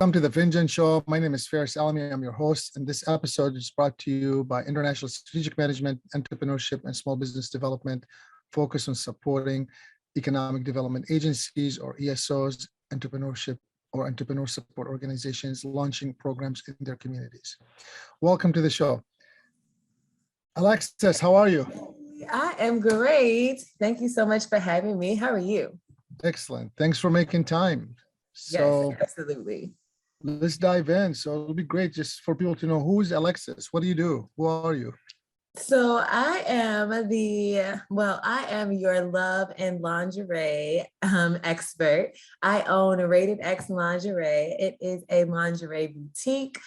Welcome to the Finjan Show. My name is Faris Alami. I'm your host, and this episode is brought to you by International Strategic Management, Entrepreneurship, and Small Business Development, focused on supporting economic development agencies or ESOs, entrepreneurship or entrepreneur support organizations launching programs in their communities. Welcome to the show. Alexis, how are you? I am great. Thank you so much for having me. How are you? Excellent. Thanks for making time. So yes, absolutely. Let's dive in. So it'll be great just for people to know, who is Alexis? What do you do? Who are you? So I am your love and lingerie expert. I own Rated X Lingerie. It is a lingerie boutique,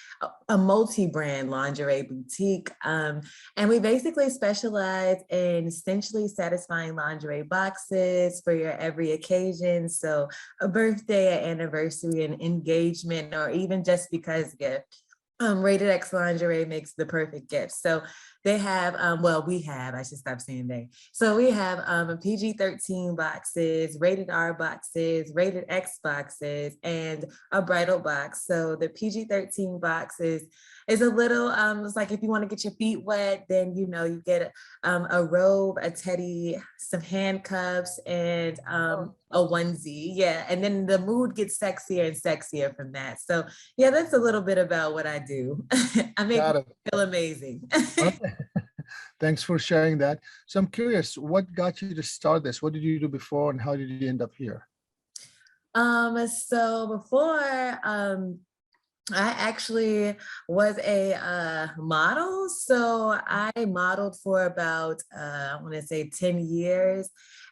a multi-brand lingerie boutique. And we basically specialize in essentially satisfying lingerie boxes for your every occasion. So a birthday, an anniversary, an engagement, or even just because gift. Rated X Lingerie makes the perfect gift. So they have, I should stop saying they. So we have PG-13 boxes, Rated R boxes, Rated X boxes, and a bridal box. So the PG-13 boxes is a little, it's like if you want to get your feet wet, then, you get a robe, a teddy, some handcuffs, and a onesie. Yeah. And then the mood gets sexier and sexier from that. So yeah, that's a little bit about what I do. I make people feel amazing. Thanks for sharing that. So I'm curious, what got you to start this? What did you do before and how did you end up here? So before, I actually was a model. So I modeled for about, I want to say 10 years.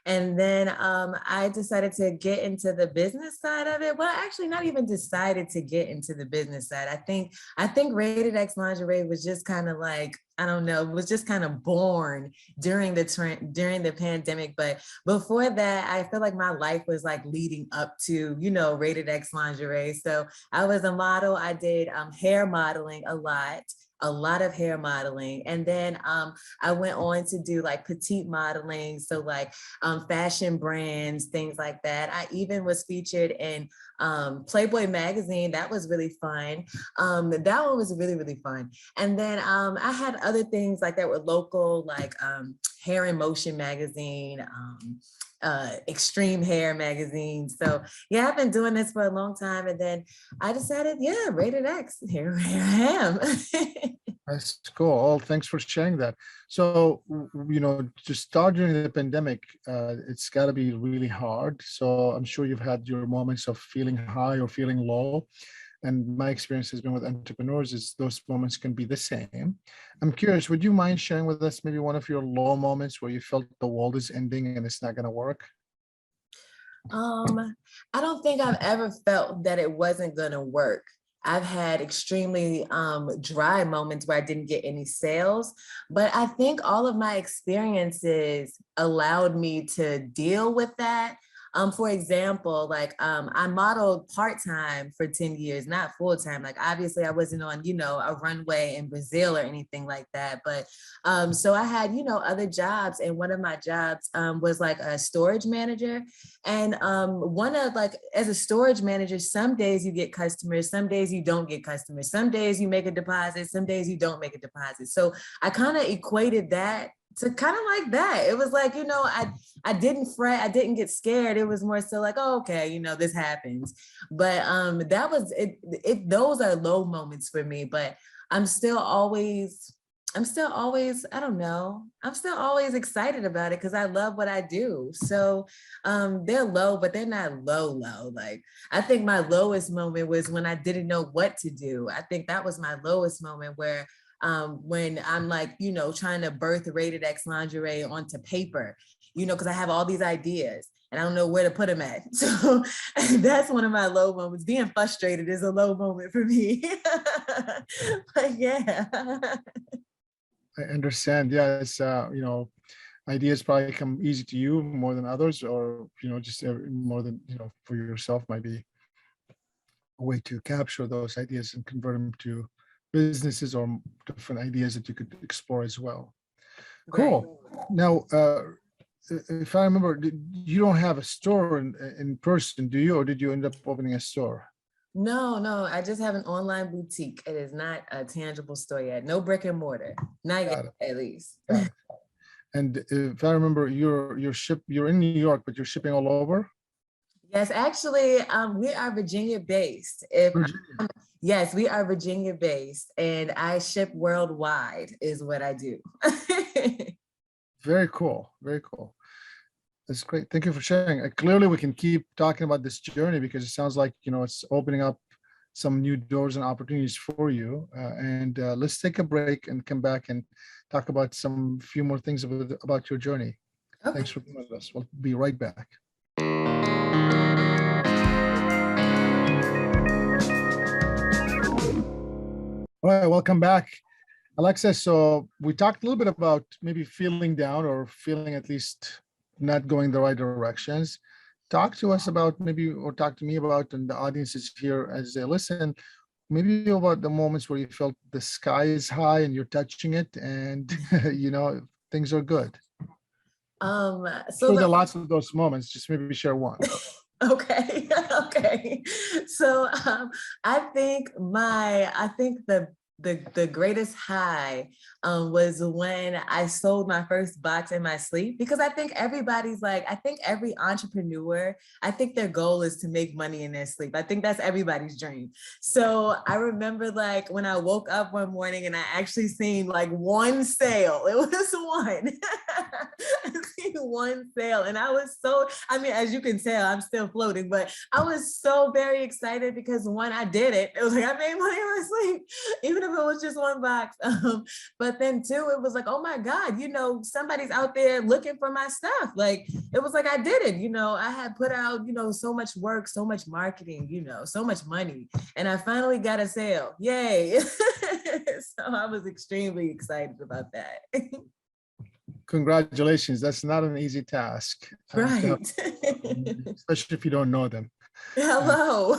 And then I decided to get into the business side of it. Well, actually not even decided to get into the business side. I think Rated X Lingerie was just kind of like, I don't know, was just kind of born during the pandemic. But before that, I feel like my life was like leading up to, Rated X Lingerie. So I was a model. I did hair modeling a lot of hair modeling. And then I went on to do like petite modeling. So like fashion brands, things like that. I even was featured in Playboy magazine. That was really fun. That one was really, really fun. And then I had other things like that were local, like Hair in Motion magazine, Extreme Hair magazine. So yeah, I've been doing this for a long time. And then I decided, yeah, Rated X, here I am. That's cool. Oh, thanks for sharing that. So, to start during the pandemic, it's got to be really hard. So I'm sure you've had your moments of feeling high or feeling low. And my experience has been with entrepreneurs is those moments can be the same. I'm curious, would you mind sharing with us maybe one of your low moments where you felt the world is ending and it's not going to work? I don't think I've ever felt that it wasn't going to work. I've had extremely dry moments where I didn't get any sales, but I think all of my experiences allowed me to deal with that. For example, like I modeled part-time for 10 years, not full-time. Like obviously I wasn't on, a runway in Brazil or anything like that. But so I had, other jobs. And one of my jobs was like a storage manager. And as a storage manager, some days you get customers, some days you don't get customers, some days you make a deposit, some days you don't make a deposit. So I kind of equated that to kind of like that. It was like, I didn't fret, I didn't get scared. It was more so like, oh, okay, this happens. But that was it. Those are low moments for me, but I'm still always, I don't know. I'm still always excited about it because I love what I do. So they're low, but they're not low. Like, I think my lowest moment was when I didn't know what to do. I think that was my lowest moment where when I'm like, trying to birth Rated X Lingerie onto paper, because I have all these ideas and I don't know where to put them at. So that's one of my low moments. Being frustrated is a low moment for me. But yeah. I understand. Yeah, it's, ideas probably come easy to you more than others, or, just more than, for yourself might be a way to capture those ideas and convert them to businesses or different ideas that you could explore as well. Cool. Right. Now, if I remember, you don't have a store in person, do you? Or did you end up opening a store? No, I just have an online boutique. It is not a tangible store yet. No brick and mortar. Not yet, Got it. at least. Got it. And if I remember, you're in New York, but you're shipping all over. Yes, actually, we are Virginia based. If Virginia. Yes, we are Virginia based, and I ship worldwide is what I do. Very cool. Very cool. That's great. Thank you for sharing. Clearly, we can keep talking about this journey because it sounds like, it's opening up some new doors and opportunities for you. And let's take a break and come back and talk about some few more things about your journey. Okay. Thanks for being with us. We'll be right back. All right, welcome back. Alexis, so we talked a little bit about maybe feeling down or feeling at least not going the right directions. Talk to us about or talk to me about, and the audiences here as they listen, maybe about the moments where you felt the sky is high and you're touching it and, things are good. So there are lots of those moments, just maybe share one. Okay. Okay. So I think the greatest high was when I sold my first box in my sleep, because I think every entrepreneur, I think their goal is to make money in their sleep. I think that's everybody's dream. So I remember when I woke up one morning and I actually seen one sale. It was one. I seen one sale, and I was as you can tell, I'm still floating, but I was so very excited because I did it. It was I made money in my sleep, even if it was just one box. But then two, it was oh my God, somebody's out there looking for my stuff. It was I did it, I had put out, so much work, so much marketing, so much money, and I finally got a sale. Yay. So I was extremely excited about that. Congratulations. That's not an easy task. Right. Especially if you don't know them. Hello.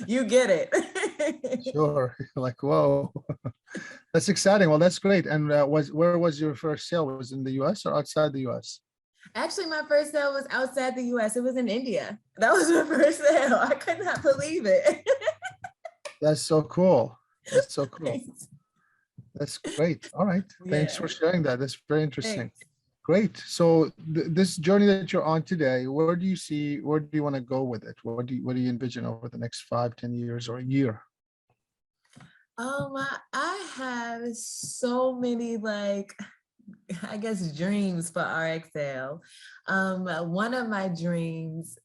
You get it. Sure. Whoa. That's exciting. Well, that's great. And where was your first sale? Was it in the US or outside the US? Actually, my first sale was outside the US. It was in India. That was my first sale. I could not believe it. That's so cool. That's so cool. Thanks. That's great. All right. Thanks for sharing that. That's very interesting. Thanks. Great. So this journey that you're on today, where do you want to go with it? What do you envision over the next 5, 10 years or a year? I have so many dreams for RXL. One of my dreams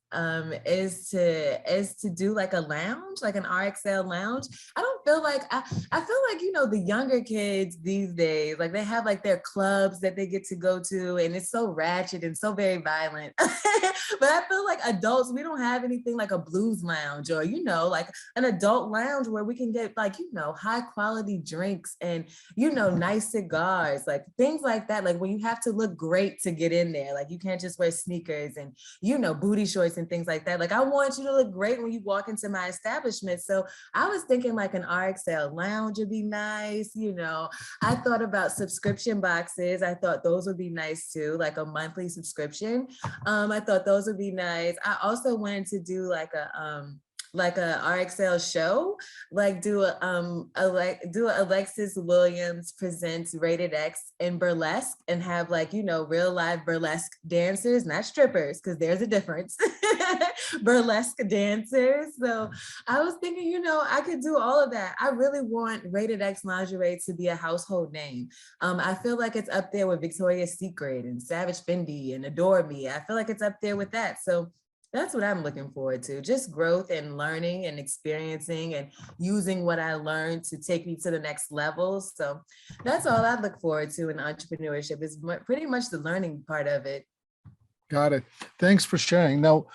is to do a lounge, an RXL lounge. I don't feel I feel the younger kids these days, they have their clubs that they get to go to, and it's so ratchet and so very violent. But I feel adults, we don't have anything like a blues lounge or an adult lounge where we can get high quality drinks and nice cigars, things like that, when you have to look great to get in there, you can't just wear sneakers and booty shorts and things like that. I want you to look great when you walk into my establishment. So I was thinking an RXL lounge would be nice. I thought about subscription boxes. I thought those would be nice too, a monthly subscription. I thought those would be nice. I also wanted to do a RXL show, do a Alexis Williams presents Rated X in burlesque, and have real live burlesque dancers, not strippers, because there's a difference. Burlesque dancers. So I was thinking, I could do all of that. I really want Rated X Lingerie to be a household name. I feel it's up there with Victoria's Secret and Savage Fendi and Adore Me. I feel it's up there with that. So that's what I'm looking forward to, just growth and learning and experiencing and using what I learned to take me to the next level. So that's all I look forward to in entrepreneurship, is pretty much the learning part of it. Got it. Thanks for sharing. Now,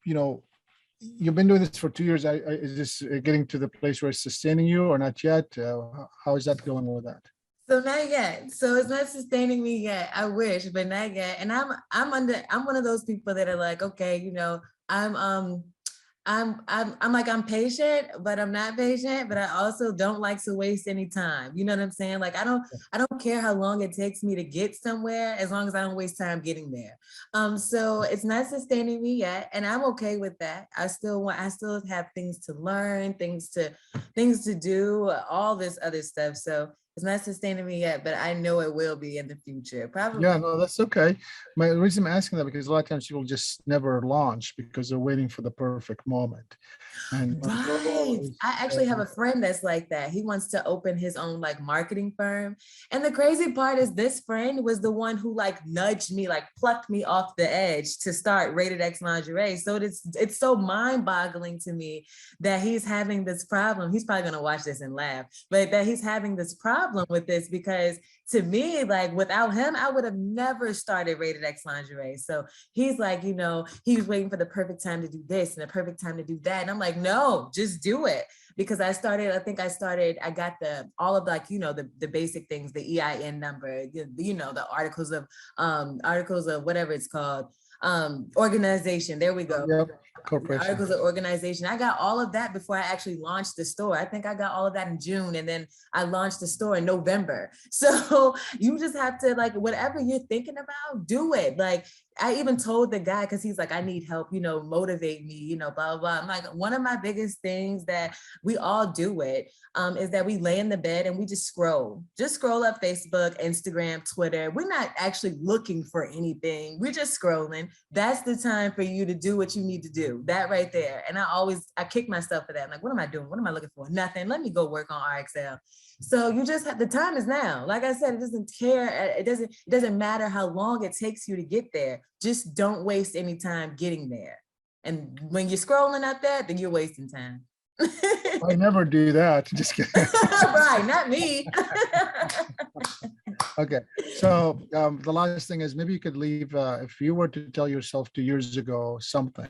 you've been doing this for 2 years. Is this getting to the place where it's sustaining you or not yet? How is that going with that? So not yet. So it's not sustaining me yet. I wish, but not yet. And I'm one of those people that are okay, I'm patient, but I'm not patient, but I also don't like to waste any time. You know what I'm saying? Like I don't care how long it takes me to get somewhere as long as I don't waste time getting there. So it's not sustaining me yet, and I'm okay with that. I still have things to learn, things to do, all this other stuff. So it's not sustaining me yet, but I know it will be in the future. Probably. Yeah, no, that's okay. My reason I'm asking that because a lot of times people just never launch because they're waiting for the perfect moment. And your Right. role is, I actually have a friend that's like that. He wants to open his own like marketing firm. And the crazy part is this friend was the one who like nudged me, like plucked me off the edge to start Rated X Lingerie. So it's so mind-boggling to me that he's having this problem. He's probably gonna watch this and laugh, but that he's having this problem with this because to me, like without him, I would have never started Rated X Lingerie. So he's like, you know, he was waiting for the perfect time to do this and the perfect time to do that. And I'm like, no, just do it. Because I got all of like, you know, the basic things, the EIN number, you know, the articles of whatever it's called, organization. There we go. yep, corporation. Articles of organization. I got all of that before I actually launched the store. I think I got all of that in June, and then I launched the store in November. So you just have to like, whatever you're thinking about, do it. Like I even told the guy, because he's like, I need help, you know, motivate me, you know, blah, blah, blah. I'm like, one of my biggest things that we all do is that we lay in the bed and we just scroll up Facebook, Instagram, Twitter. We're not actually looking for anything. We're just scrolling. That's the time for you to do what you need to do. That right there. And I kick myself for that. I'm like, what am I doing? What am I looking for? Nothing. Let me go work on RXL. So you just have, the time is now. Like I said, it doesn't matter how long it takes you to get there. Just don't waste any time getting there. And when you're scrolling out there, then you're wasting time. I never do that. Just kidding. Right, not me. Okay, so the last thing is maybe you could leave, if you were to tell yourself 2 years ago something,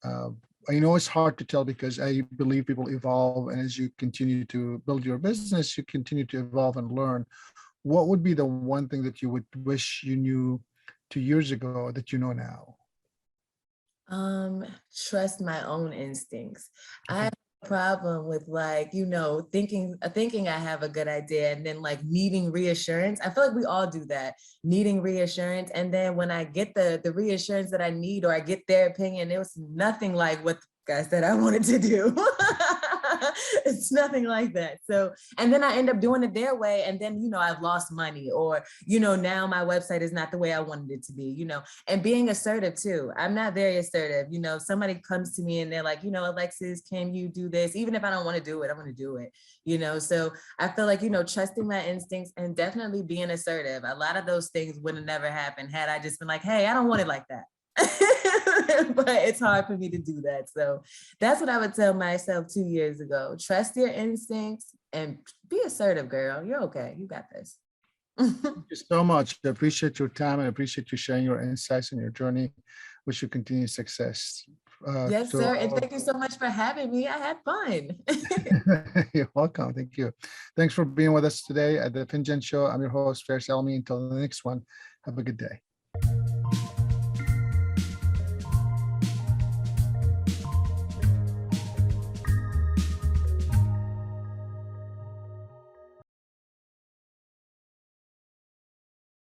I know it's hard to tell because I believe people evolve, and as you continue to build your business, you continue to evolve and learn. What would be the one thing that you would wish you knew 2 years ago that you know now? Trust my own instincts. I have a problem with like, you know, thinking I have a good idea and then like needing reassurance. I feel like we all do that, needing reassurance. And then when I get the reassurance that I need, or I get their opinion, it was nothing like what the guy said I wanted to do. It's nothing like that. So, and then I end up doing it their way. And then, you know, I've lost money, or, you know, now my website is not the way I wanted it to be, you know, and being assertive too. I'm not very assertive. You know, if somebody comes to me and they're like, you know, Alexis, can you do this? Even if I don't want to do it, I'm going to do it, you know? So I feel like, you know, trusting my instincts and definitely being assertive. A lot of those things would have never happened had I just been like, hey, I don't want it like that. But it's hard for me to do that. So that's what I would tell myself 2 years ago. Trust your instincts and be assertive, girl. You're okay. You got this. Thank you so much. I appreciate your time and I appreciate you sharing your insights and your journey. Wish you continued success. Yes, sir. And thank you so much for having me. I had fun. You're welcome. Thank you. Thanks for being with us today at the Finjan Show. I'm your host, Faris Alami. Until the next one, have a good day.